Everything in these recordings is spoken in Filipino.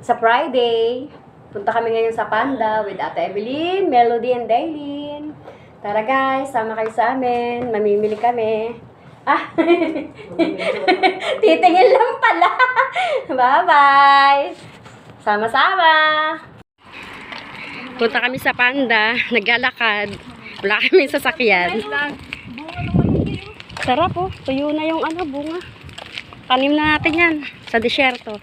Sa Friday, punta kami ngayon sa Panda with Ate Evelyn, Melody, and Daylin. Tara guys, sama kayo sa amin. Mamimili kami. Ah, titingin lang pala. Bye-bye. Sama-sama. Punta kami sa Panda, naglalakad. Wala kami sasakyan. Sarap oh, tuyo na yung bunga. Tanim na natin yan sa disyerto.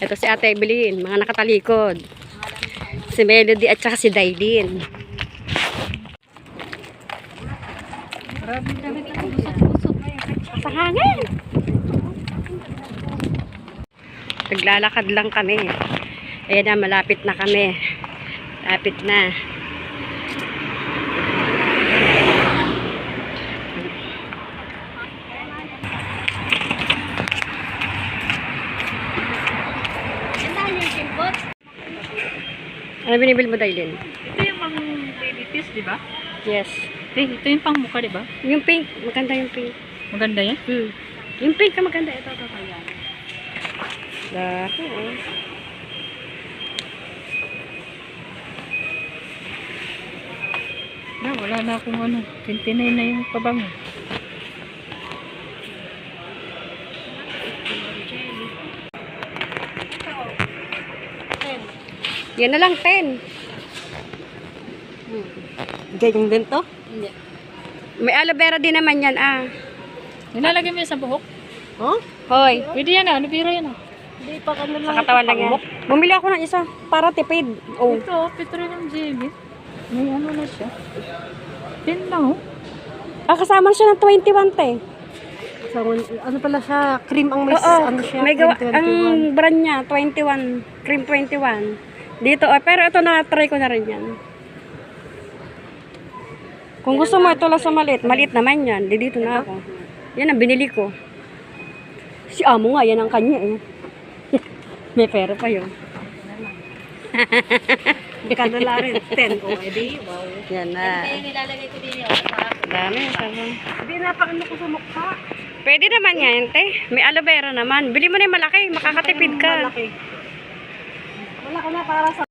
Ito si Ate Evelyn, mga nakatalikod. Si Melody at saka si Daylin. Sa hangin. Naglalakad lang kami. Ayan na, malapit na kami. Malapit na. Ano binibili mo, Daylin? Ito yung pang baby piece, di ba? Yes. Ito yung pang mukha, di ba? Yung pink. Maganda yung pink. Maganda yan? Yung pink ka maganda. Ito. Yan. Dahil Wala na akong 29 na yung pabango. Yan na lang, 10. Ganyan din to? Hindi. May aloe vera din naman yan, Nilalagay mo yan sa buhok? Oh? Hoy. Pwede yan ano biro yan Hindi pa lang. Sa katawan lang yan. Bumili ako ng isa para tipid. Oh. Ito, petroleum jelly. May ano na siya. 10 lang Kasama siya ng 21, te. So, ano pala siya? Cream ang may ano siya? May gawa, cream 21. ang brand niya, 21. Cream 21. Dito, pero ito na-try ko na rin yan. Kung gusto mo, ito lang sa maliit. Maliit naman yan. Dito na ako. Yan ang binili ko. Si amo nga, yan ang kanya eh. May pera pa yun. Kanala rin. 10. O, edi. Wow. Yan na. nilalagay ko din Dami. Sabi. Hindi, napakano ko sa mukha. Pwede naman yan, te. May aloe vera naman. Bili mo na yung malaki. Makakatipid ka. Malaki. Wala ka na para sa...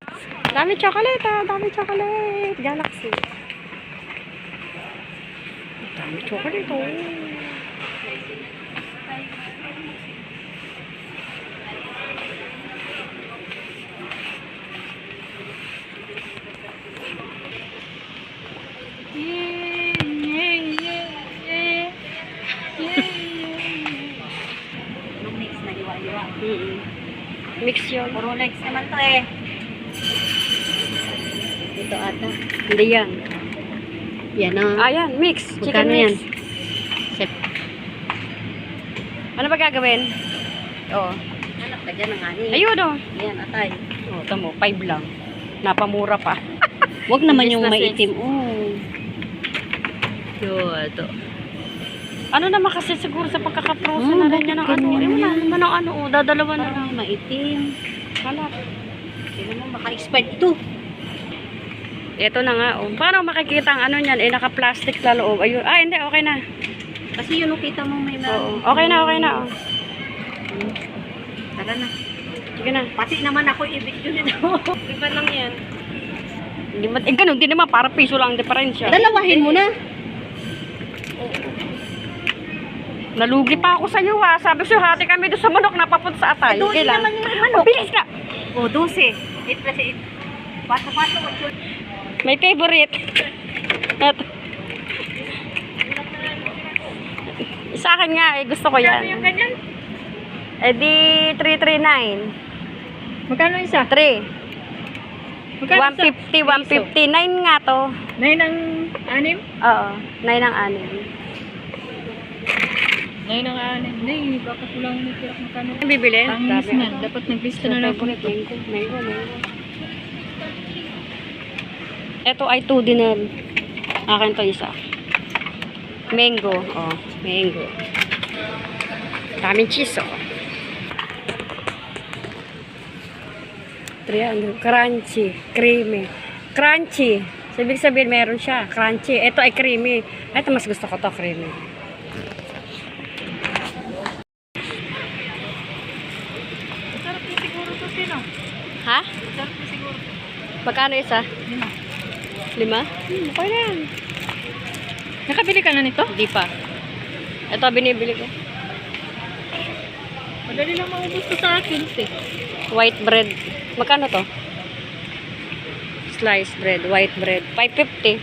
Dami chocolate, Dami chocolate. Galaxy. Dami chocolate, Mix na liwa-liwa. Mix yun. Puro legs naman to eh. Ito ata. Hindi yan. Yan o. Yan. Mix. Chicken Magkano mix. yan? Ano ba gagawin? Oo. Anak, lagyan ng ani. Ayun o. Yan, atay. Tamo, 5 lang. Napamura pa. Huwag naman Imbis yung na maitim. Oh. Ito. Ano naman kasi siguro sa pagkakaproso na rin yan ng wala naman ng dadalawa na lang. Maitim. Hanap. Sino mo maka-expert ito? Ito na nga, Paano makikita ang niyan? Naka-plastic sa loob. Ayun. Hindi, okay na. Kasi yun, kita mo may Oo. Okay na. Tara na. Sige na. Pati naman ako i-video nito. Iba lang yan. Ganun din naman. Para piso lang ang diferensya. Dalawahin mo na. Nalugi pa ako sa iyo, Sabi ko, hati kami doon sa manok na papunta sa atay. Doon naman yung manok. Bilis na. 12. 8 plus 8. Pato-pato. May favorite. Ito. Sa akin nga, gusto ko yan. Yung ganyan? Di 339. Magkano isa? 3. Magkano 150, 150. 9 nga to. 9 ang 6? Oo, 9 ang 6. 9 ang 6. Nay, baka kulang ng tira kung magkano. Ang bibili? Pangis na. Dapat naglista na lang ako nito. Mango. Ito ay 2 dinar. Akin to isa. Mango. Mango. Daming cheese, 300. Crunchy. Creamy. Crunchy. Ibig sabihin meron siya. Crunchy. Ito ay creamy. Ito mas gusto ko to creamy. 20 na. Ha? 30 siguro. Magkano isa? 5? Okay na yan. Nakabili ka na nito? Hindi pa. Ito binibili ko. Madali lang maubos to sa akin. White bread. Magkano to? Sliced bread, white bread. 5.50.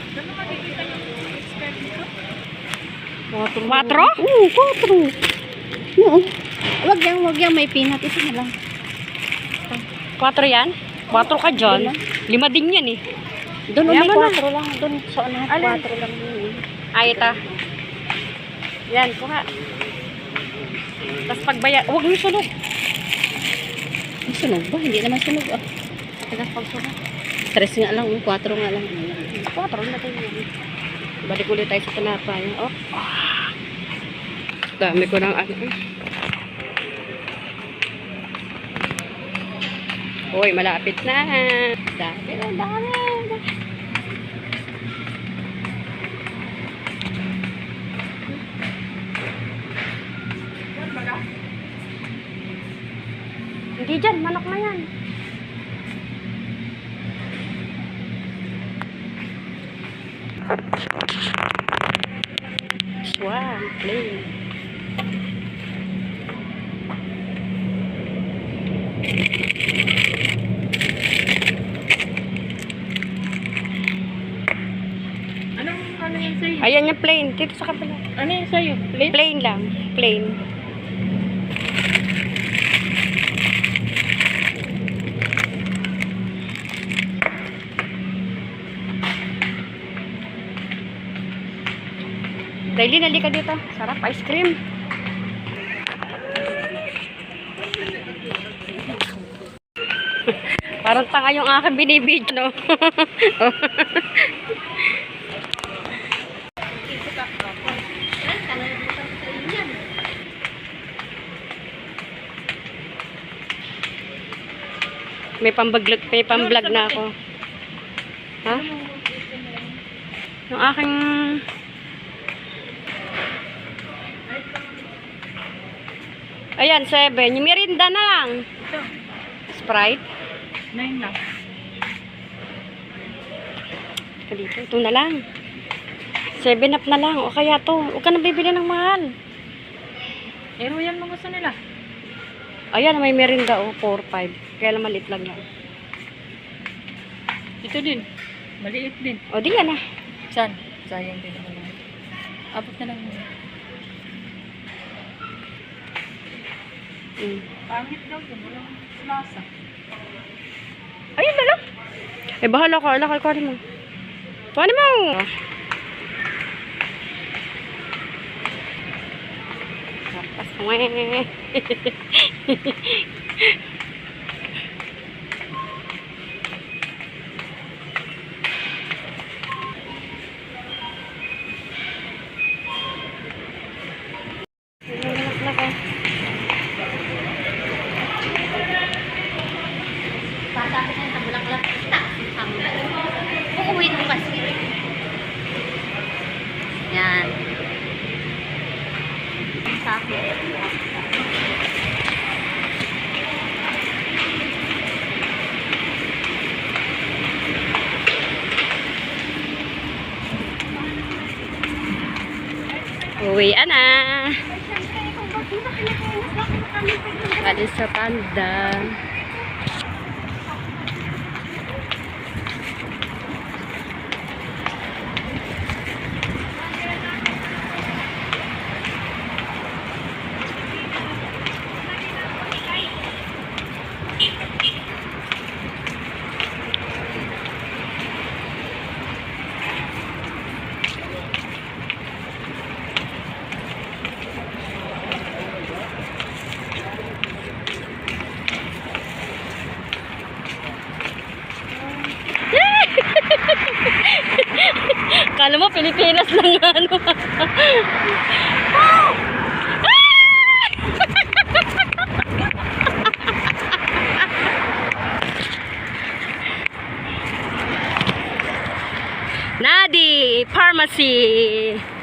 Saan mo makikita yung expert nito? 4? Oo, 4. Oo. Wag yan, may peanut. Ito na lang. 4 yan? 4 ka dyan. 5 din yan eh. Doon may Yaman na. 4 lang. Doon sa unahan, Alin? 4 lang yun. Ay, ito. Yan, kuha. Tapos pagbaya, huwag mo sunog. May sunog ba? Hindi naman sunog. Ah. Tapos pagsunog. 3 nga lang, 4 nga lang. 4 na tayo yan. Balik ulit tayo sa tinapay. Oh. Dami ko ng ano. Uy, malapit na. Dami na, dami. Hindi dyan, manok na yan. Swan, plain. Ano yan sa'yo? Ayan yung plain. Dito sa kabila. Ano yan sa'yo? Plate? Plain lang. Plain. Daily, nali ka dito. Sarap, ice cream. Parang tanga yung aking binibidyo, no? May pamblog na ako. Ha? Yung aking... Ayan, 7. Yung merinda na lang. Ito. Sprite. 9 lang. Ito dito. Ito na lang. 7 up na lang. O kaya to. Huwag ka na bibili ng mahal. Pero yan mo gusto nila. Ayan, may merinda. O, 4-5. Kaya lang maliit lang yan. Ito din. Maliit din. O, di yan ah. Saan? Sayang din naman. Abot na lang muna. Pangit daw yun. Walang lasa. Ayun na lang. Eh, bahala ka. Alakay, kuhanin mo. Kuhanin mo! Tapos, weh. Yan. Sa akin. Uwi na. Galing sa Panda. Kala mo, Pilipinas lang ano. Daddy Pharmacy.